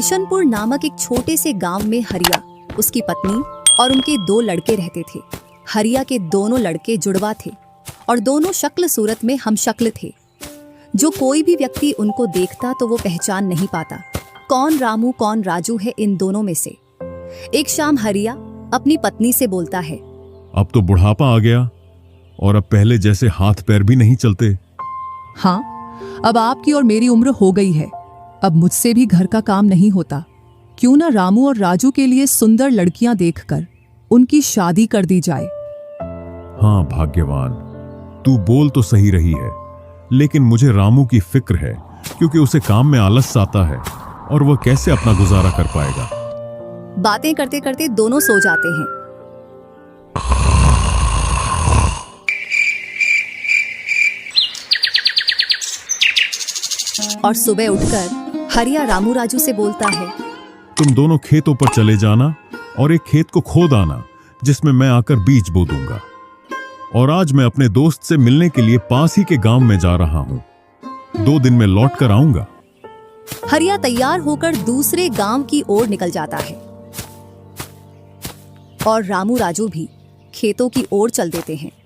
किशनपुर नामक एक छोटे से गांव में हरिया, उसकी पत्नी और उनके 2 लड़के रहते थे। हरिया के दोनों लड़के जुड़वा थे और दोनों शक्ल सूरत में हमशक्ल थे। जो कोई भी व्यक्ति उनको देखता तो वो पहचान नहीं पाता कौन रामू कौन राजू है इन दोनों में से। एक शाम हरिया अपनी पत्नी से बोलता है, अब तो बुढ़ापा आ गया और अब पहले जैसे हाथ पैर भी नहीं चलते। हाँ, अब आपकी और मेरी उम्र हो गई है। अब मुझसे भी घर का काम नहीं होता। क्यों ना रामू और राजू के लिए सुंदर लड़कियां देखकर उनकी शादी कर दी जाए। हाँ भाग्यवान, तू बोल तो सही रही है, लेकिन मुझे रामू की फिक्र है क्योंकि उसे काम में आलस आता है और वह कैसे अपना गुजारा कर पाएगा। बातें करते करते दोनों सो जाते हैं। और सुबह उठकर हरिया रामू राजू से बोलता है, तुम दोनों खेतों पर चले जाना और एक खेत को खोद आना जिसमें मैं आकर बीज बो दूंगा। और आज मैं अपने दोस्त से मिलने के लिए पास ही के गांव में जा रहा हूं। 2 दिन में लौट कर आऊंगा। हरिया तैयार होकर दूसरे गांव की ओर निकल जाता है और रामू राजू भी खेतों की ओर चल देते हैं।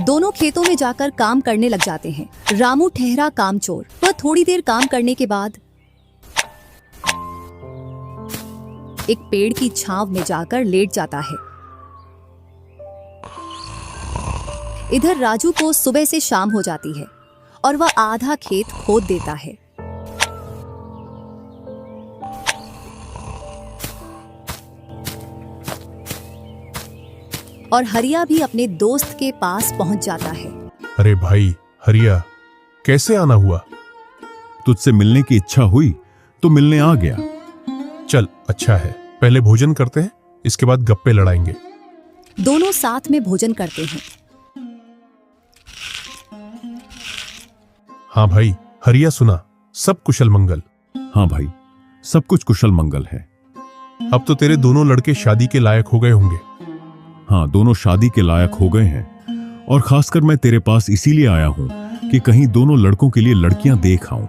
दोनों खेतों में जाकर काम करने लग जाते हैं। रामू ठहरा कामचोर। वह थोड़ी देर काम करने के बाद एक पेड़ की छांव में जाकर लेट जाता है। इधर राजू को सुबह से शाम हो जाती है और वह आधा खेत खोद देता है। और हरिया भी अपने दोस्त के पास पहुंच जाता है। अरे भाई हरिया, कैसे आना हुआ? तुझसे मिलने की इच्छा हुई तो मिलने आ गया। चल अच्छा है, पहले भोजन करते हैं, इसके बाद गप्पे लड़ाएंगे। दोनों साथ में भोजन करते हैं। हाँ भाई हरिया, सुना सब कुशल मंगल? हाँ भाई, सब कुछ कुशल मंगल है। अब तो तेरे दोनों लड़के शादी के लायक हो गए होंगे। हाँ, दोनों शादी के लायक हो गए हैं और खासकर मैं तेरे पास इसीलिए आया हूं कि कहीं दोनों लड़कों के लिए लड़कियां देख आऊं।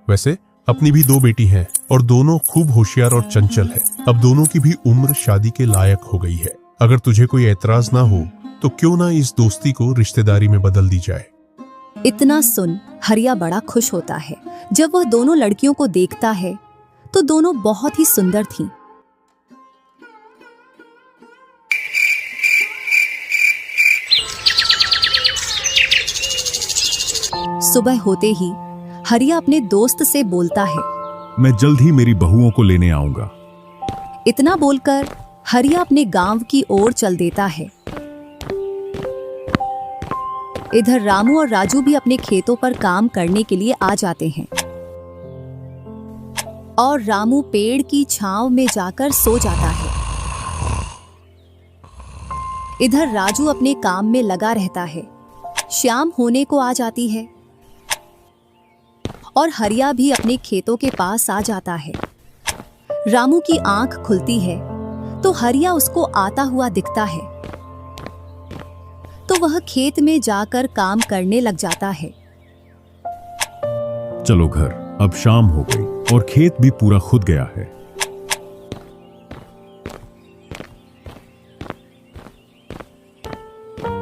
वैसे अपनी भी 2 बेटी हैं और दोनों खूब होशियार और चंचल है। अब दोनों की भी उम्र शादी के लायक हो गई है। अगर तुझे कोई ऐतराज ना हो तो क्यों ना इस दोस्ती को रिश्तेदारी में बदल दी जाए। इतना सुन हरिया बड़ा खुश होता है। जब वह दोनों लड़कियों को देखता है तो दोनों बहुत ही सुंदर थीं। सुबह होते ही हरिया अपने दोस्त से बोलता है, मैं जल्द ही मेरी बहुओं को लेने आऊंगा। इतना बोलकर हरिया अपने गांव की ओर चल देता है। इधर रामू और राजू भी अपने खेतों पर काम करने के लिए आ जाते हैं और रामू पेड़ की छांव में जाकर सो जाता है। इधर राजू अपने काम में लगा रहता है। शाम होने को आ जाती है और हरिया भी अपने खेतों के पास आ जाता है। रामू की आंख खुलती है तो हरिया उसको आता हुआ दिखता है, तो वह खेत में जाकर काम करने लग जाता है। चलो घर, अब शाम हो गई और खेत भी पूरा खुद गया है।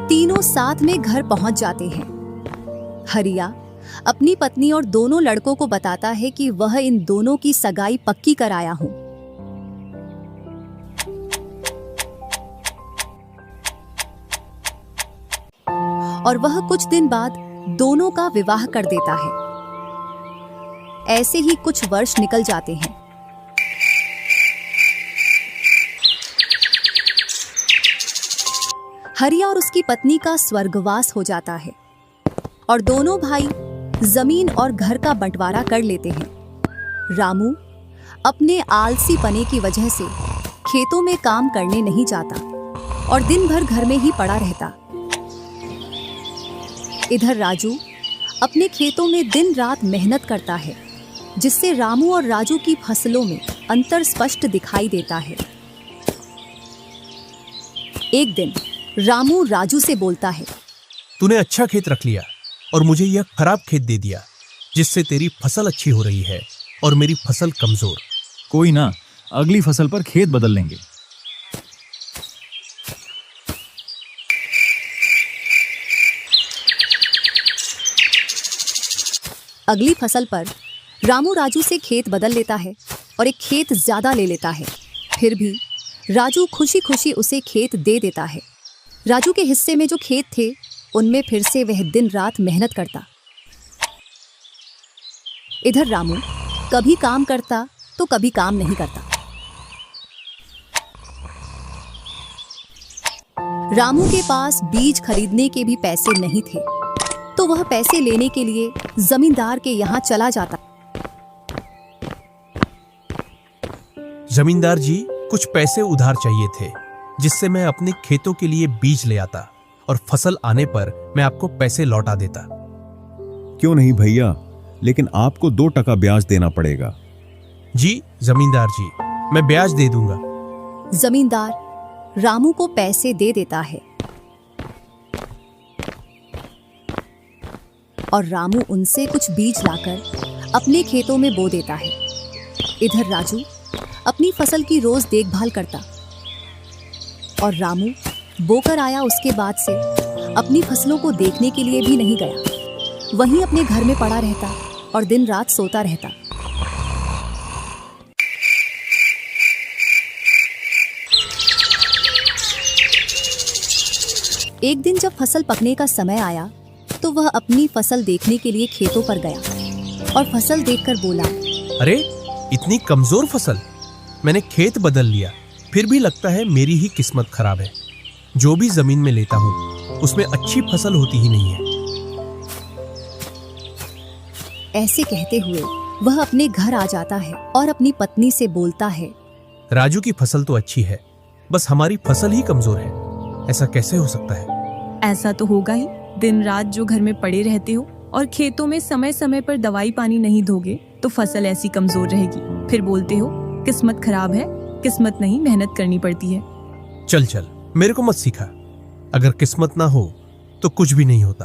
तीनों साथ में घर पहुंच जाते हैं। हरिया अपनी पत्नी और दोनों लड़कों को बताता है कि वह इन दोनों की सगाई पक्की कराया हूं। और वह कुछ दिन बाद दोनों का विवाह कर देता है। ऐसे ही कुछ वर्ष निकल जाते हैं। हरिया और उसकी पत्नी का स्वर्गवास हो जाता है और दोनों भाई जमीन और घर का बंटवारा कर लेते हैं। रामू अपने आलसी पने की वजह से खेतों में काम करने नहीं जाता और दिन भर घर में ही पड़ा रहता। इधर राजू अपने खेतों में दिन रात मेहनत करता है, जिससे रामू और राजू की फसलों में अंतर स्पष्ट दिखाई देता है। एक दिन रामू राजू से बोलता है, तूने अच्छा खेत रख लिया और मुझे यह खराब खेत दे दिया। जिससे तेरी फसल अच्छी हो रही है और मेरी फसल कमजोर। कोई ना, अगली फसल पर खेत बदल लेंगे। अगली फसल पर रामू राजू से खेत बदल लेता है और एक खेत ज्यादा ले लेता है। फिर भी राजू खुशी खुशी उसे खेत दे देता है। राजू के हिस्से में जो खेत थे उनमें फिर से वह दिन रात मेहनत करता। इधर रामू कभी काम करता तो कभी काम नहीं करता। रामू के पास बीज खरीदने के भी पैसे नहीं थे, तो वह पैसे लेने के लिए जमींदार के यहाँ चला जाता। जमींदार जी, कुछ पैसे उधार चाहिए थे, जिससे मैं अपने खेतों के लिए बीज ले आता और फसल आने पर मैं आपको पैसे लौटा देता। क्यों नहीं भैया, लेकिन आपको 2% ब्याज देना पड़ेगा। जी जमींदार जी, मैं ब्याज दे दूंगा। जमींदार रामू को पैसे दे देता है और रामू उनसे कुछ बीज लाकर अपने खेतों में बो देता है। इधर राजू अपनी फसल की रोज देखभाल करता और रामू बोकर आया उसके बाद से अपनी फसलों को देखने के लिए भी नहीं गया। वहीं अपने घर में पड़ा रहता और दिन रात सोता रहता। एक दिन जब फसल पकने का समय आया तो वह अपनी फसल देखने के लिए खेतों पर गया और फसल देखकर बोला, अरे इतनी कमजोर फसल! मैंने खेत बदल लिया, फिर भी लगता है मेरी ही किस्मत खराब है। जो भी जमीन में लेता हूँ उसमें अच्छी फसल होती ही नहीं है। ऐसे कहते हुए वह अपने घर आ जाता है और अपनी पत्नी से बोलता है, राजू की फसल तो अच्छी है, बस हमारी फसल ही कमजोर है। ऐसा कैसे हो सकता है? ऐसा तो होगा ही। दिन रात जो घर में पड़े रहते हो और खेतों में समय समय पर दवाई पानी नहीं दोगे तो फसल ऐसी कमजोर रहेगी। फिर बोलते हो किस्मत खराब है। किस्मत नहीं, मेहनत करनी पड़ती है। चल चल, मेरे को मत सिखा। अगर किस्मत ना हो तो कुछ भी नहीं होता।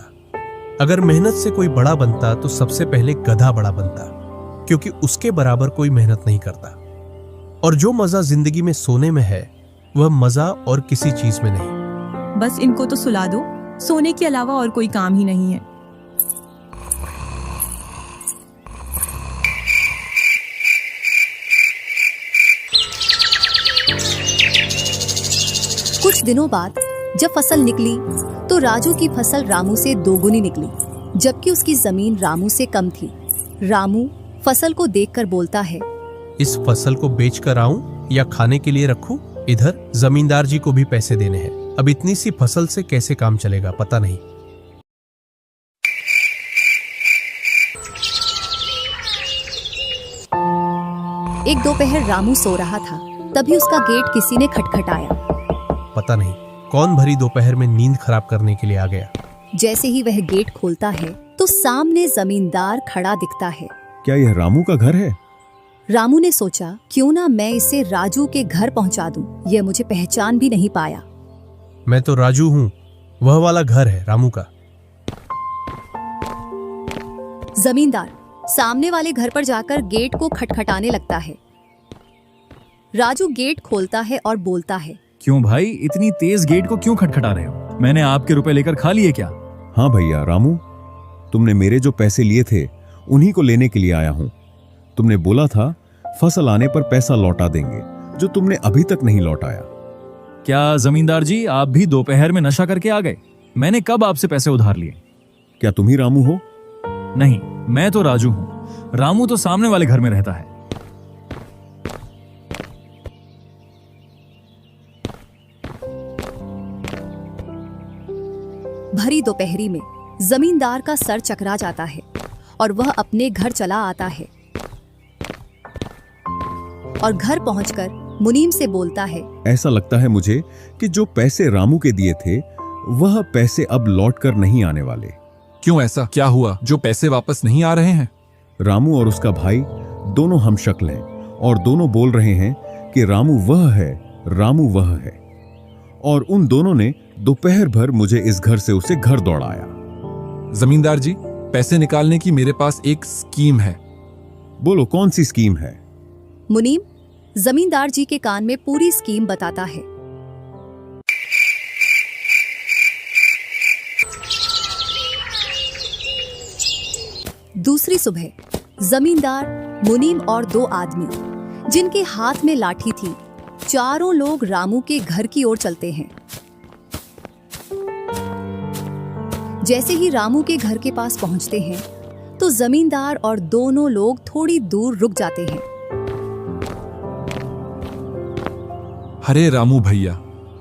अगर मेहनत से कोई बड़ा बनता तो सबसे पहले गधा बड़ा बनता, क्योंकि उसके बराबर कोई मेहनत नहीं करता। और जो मजा जिंदगी में सोने में है वह मजा और किसी चीज में नहीं। बस इनको तो सुला दो, सोने के अलावा और कोई काम ही नहीं है। कुछ दिनों बाद जब फसल निकली तो राजू की फसल रामू से दोगुनी निकली, जबकि उसकी जमीन रामू से कम थी। रामू फसल को देखकर बोलता है, इस फसल को बेच कर आऊं या खाने के लिए रखूं? इधर जमींदार जी को भी पैसे देने हैं। अब इतनी सी फसल से कैसे काम चलेगा पता नहीं। एक दोपहर रामू सो रहा था, तभी उसका गेट किसी ने खटखटाया। पता नहीं कौन भरी दोपहर में नींद खराब करने के लिए आ गया। जैसे ही वह गेट खोलता है तो सामने जमींदार खड़ा दिखता है। क्या यह रामू का घर है? रामू ने सोचा, क्यों ना मैं इसे राजू के घर पहुंचा दूं। यह मुझे पहचान भी नहीं पाया। मैं तो राजू हूँ, वह वाला घर है रामू का। जमींदार सामने वाले घर पर जाकर गेट को खटखटाने लगता है। राजू गेट खोलता है और बोलता है, क्यों भाई, इतनी तेज गेट को क्यों खटखटा रहे हो? मैंने आपके रुपए लेकर खा लिए क्या? हाँ भैया रामू, तुमने मेरे जो पैसे लिए थे उन्हीं को लेने के लिए आया हूँ। तुमने बोला था फसल आने पर पैसा लौटा देंगे, जो तुमने अभी तक नहीं लौटाया। क्या जमींदार जी, आप भी दोपहर में नशा करके आ गए? मैंने कब आपसे पैसे उधार लिए? क्या तुम ही रामू हो? नहीं, मैं तो राजू हूँ। रामू तो सामने वाले घर में रहता है। भरी दोपहरी में जमींदार का सर चकरा जाता है और वह अपने घर चला आता है और घर पहुंचकर मुनीम से बोलता है, ऐसा लगता है मुझे कि जो पैसे रामू के दिए थे वह पैसे अब लौट कर नहीं आने वाले। क्यों, ऐसा क्या हुआ जो पैसे वापस नहीं आ रहे हैं? रामू और उसका भाई दोनों हमशक्ल हैं और दोनों बोल रहे हैं कि रामू वह है, रामू वह है। और उन दोनों ने दोपहर भर मुझे इस घर से उसे घर दौड़ाया। जमींदार जी, पैसे निकालने की मेरे पास एक स्कीम है। बोलो कौन सी स्कीम है? मुनीम जमींदार जी के कान में पूरी स्कीम बताता है। दूसरी सुबह जमींदार, मुनीम और 2 आदमी जिनके हाथ में लाठी थी, चारों लोग रामू के घर की ओर चलते हैं। जैसे ही रामू के घर के पास पहुंचते हैं तो जमींदार और दोनों लोग थोड़ी दूर रुक जाते हैं। अरे रामू भैया,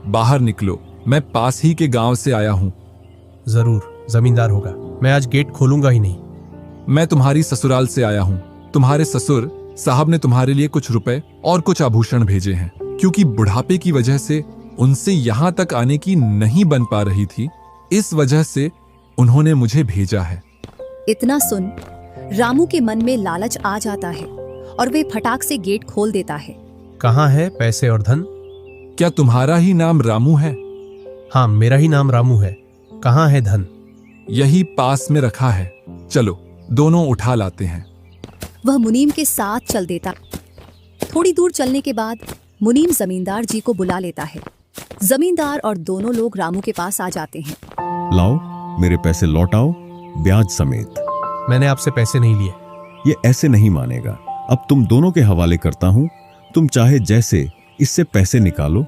बाहर निकलो, मैं पास ही के गांव से आया हूं। जरूर जमींदार होगा, मैं आज गेट खोलूंगा ही नहीं। मैं तुम्हारी ससुराल से आया हूं। तुम्हारे ससुर साहब ने तुम्हारे लिए कुछ रुपए और कुछ आभूषण भेजे हैं, क्योंकि बुढ़ापे की वजह से उनसे यहां तक आने की नहीं बन पा रही थी, इस वजह से उन्होंने मुझे भेजा है। इतना सुन रामू के मन में लालच आ जाता है और वे फटाक से गेट खोल देता है। कहाँ है पैसे और धन? क्या तुम्हारा ही नाम रामू है? हाँ, मेरा ही नाम रामू है। कहाँ है धन? यही पास में रखा है, चलो दोनों उठा लाते हैं। वह मुनीम के साथ चल देता। थोड़ी दूर चलने के बाद मुनीम जमींदार जी को बुला लेता है। जमींदार और दोनों लोग रामू के पास आ जाते हैं। लाओ मेरे पैसे लौटाओ, ब्याज समेत। मैंने आपसे पैसे नहीं लिए। ये ऐसे नहीं मानेगा। अब तुम दोनों के हवाले करता हूं, तुम चाहे जैसे इससे पैसे निकालो।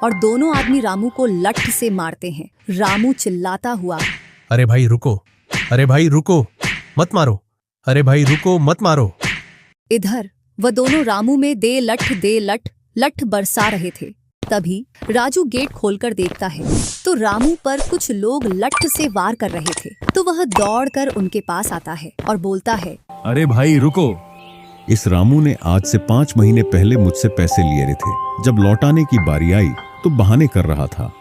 और दोनों आदमी रामू को लठ से मारते हैं। रामू चिल्लाता हुआ, अरे भाई रुको, अरे भाई रुको, मत मारो, अरे भाई रुको, मत मारो। इधर वह दोनों रामू में दे लठ लठ बरसा रहे थे। तभी राजू गेट खोलकर देखता है तो रामू पर कुछ लोग लठ से वार कर रहे थे। तो वह दौड़कर उनके पास आता है और बोलता है, अरे भाई रुको। इस रामू ने आज से 5 महीने पहले मुझसे पैसे लिए थे। जब लौटाने की बारी आई तो बहाने कर रहा था।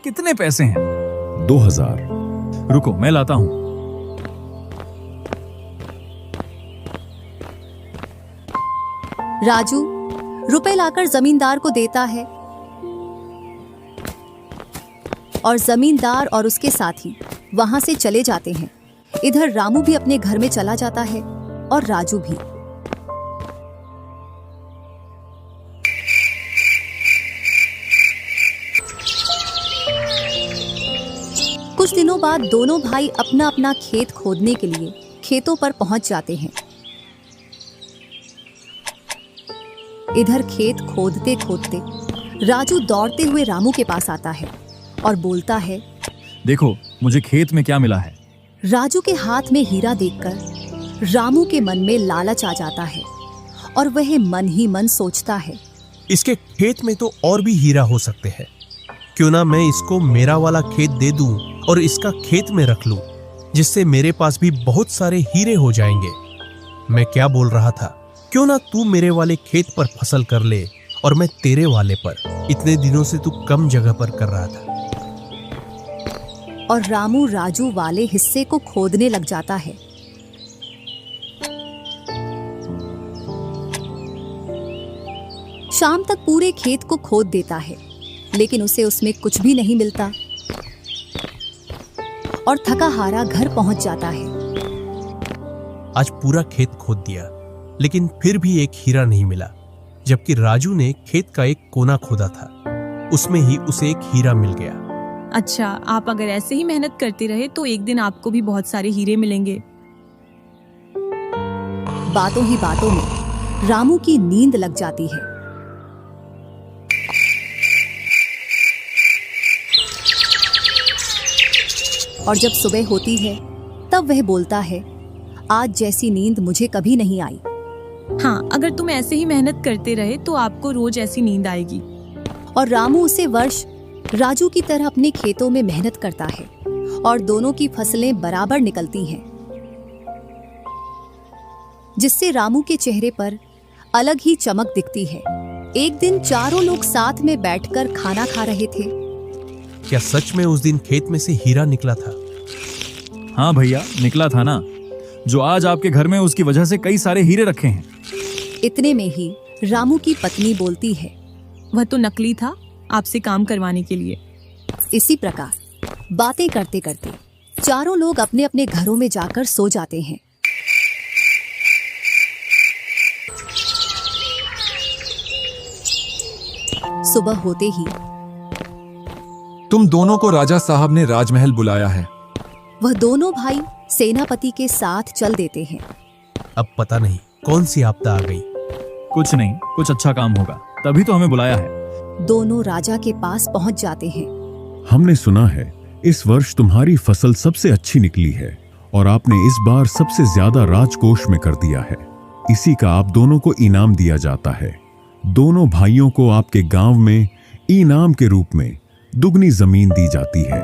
कितने पैसे हैं? 2000। रुको मैं लाता हूं। राजू रुपए लाकर जमींदार को देता है और जमींदार और उसके साथी वहां से चले जाते हैं। इधर रामू भी अपने घर में चला जाता है और राजू भी। कुछ दिनों बाद दोनों भाई अपना अपना खेत खोदने के लिए खेतों पर पहुंच जाते हैं। इधर खेत खोदते खोदते राजू दौड़ते हुए रामू के पास आता है और बोलता है, देखो मुझे खेत में क्या मिला है। राजू के हाथ में हीरा देखकर रामू के मन में लालच आ जाता है और वह मन ही मन सोचता है, इसके खेत में तो और भी हीरा हो सकते हैं। क्यों ना मैं इसको मेरा वाला खेत दे दूं और इसका खेत में रख लूं, जिससे मेरे पास भी बहुत सारे हीरे हो जाएंगे। मैं क्या बोल रहा था, क्यों ना तू मेरे वाले खेत पर फसल कर ले और मैं तेरे वाले पर। इतने दिनों से तू कम जगह पर कर रहा था। और रामू राजू वाले हिस्से को खोदने लग जाता है। शाम तक पूरे खेत को खोद देता है, लेकिन उसे उसमें कुछ भी नहीं मिलता और थका हारा घर पहुंच जाता है। आज पूरा खेत खोद दिया, लेकिन फिर भी एक हीरा नहीं मिला। जबकि राजू ने खेत का एक कोना खोदा था, उसमें ही उसे एक हीरा मिल गया। अच्छा, आप अगर ऐसे ही मेहनत करते रहे तो एक दिन आपको भी बहुत सारे हीरे मिलेंगे। बातों ही बातों में रामू की नींद लग जाती है। और जब सुबह होती है तब वह बोलता है, आज जैसी नींद मुझे कभी नहीं आई। हाँ, अगर तुम ऐसे ही मेहनत करते रहे तो आपको रोज ऐसी नींद आएगी। और रामू उसे वर्ष राजू की तरह अपने खेतों में मेहनत करता है और दोनों की फसलें बराबर निकलती हैं, जिससे रामू के चेहरे पर अलग ही चमक दिखती है। एक दिन चारों लोग साथ में बैठकर खाना खा रहे थे। क्या सच में उस दिन खेत में से हीरा निकला था? हाँ भैया, निकला था ना। जो आज आपके घर में उसकी वजह से कई सारे हीरे रखे हैं। इतने में ही रामू की पत्नी बोलती है, वह तो नकली था, आपसे काम करवाने के लिए। इसी प्रकार बातें करते करते चारों लोग अपने अपने घरों में जाकर सो जाते हैं। सुबह होते ही तुम दोनों को राजा साहब ने राजमहल बुलाया है। वह दोनों भाई सेनापति के साथ चल देते हैं। अब पता नहीं कौन सी आपदा आ गई। कुछ नहीं, कुछ अच्छा काम होगा, तभी तो हमें बुलाया है। दोनों राजा के पास पहुंच जाते हैं। हमने सुना है इस वर्ष तुम्हारी फसल सबसे अच्छी निकली है और आपने इस बार सबसे ज्यादा राजकोष में कर दिया है। इसी का आप दोनों को इनाम दिया जाता है। दोनों भाइयों को आपके गांव में इनाम के रूप में दुगनी जमीन दी जाती है।